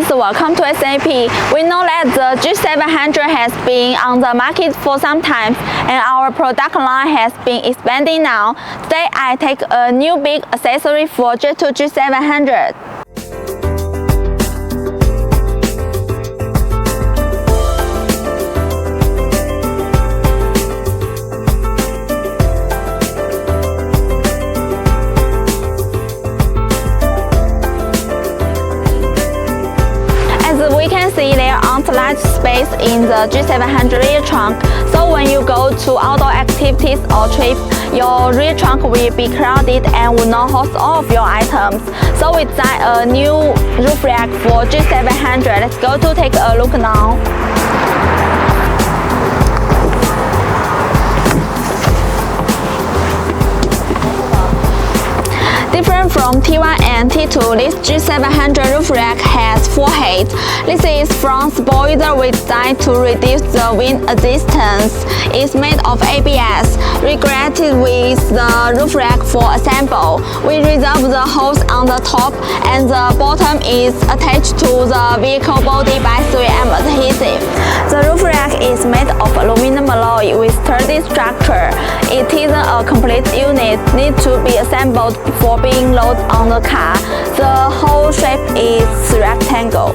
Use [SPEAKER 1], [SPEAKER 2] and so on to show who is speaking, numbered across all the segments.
[SPEAKER 1] friends, welcome to SAP. We know that the G700 has been on the market for some time and our product line has been expanding now. Today I take a new big accessory for Jetour G700. As we can see, there aren't large space in the G700 rear trunk, so when you go to outdoor activities or trips, your rear trunk will be crowded and will not host all of your items. So we designed a new roof rack for G700. Let's go to take a look now. Different from T1 and T2, this G700 roof rack has 4 heads. This is front spoiler we designed to reduce the wind resistance. It's made of ABS, regulated with the roof rack for assemble. We reserve the hose on the top and the bottom is attached to the vehicle body by 3M adhesive. The roof rack is made of aluminum alloy with sturdy structure. It isn't a complete unit, needs to be assembled before being loaded on the car. The whole shape is rectangle.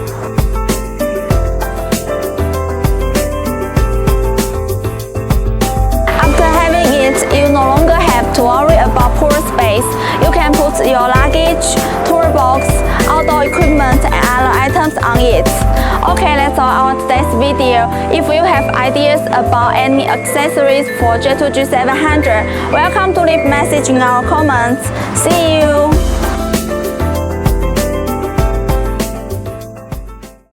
[SPEAKER 1] After having it, you no longer have to worry about poor space. You can put your luggage, toolbox, outdoor equipment and other items on it. Okay, that's all our today's video. If you have ideas about any accessories for Jetour G700, welcome to leave message in our comments. See you!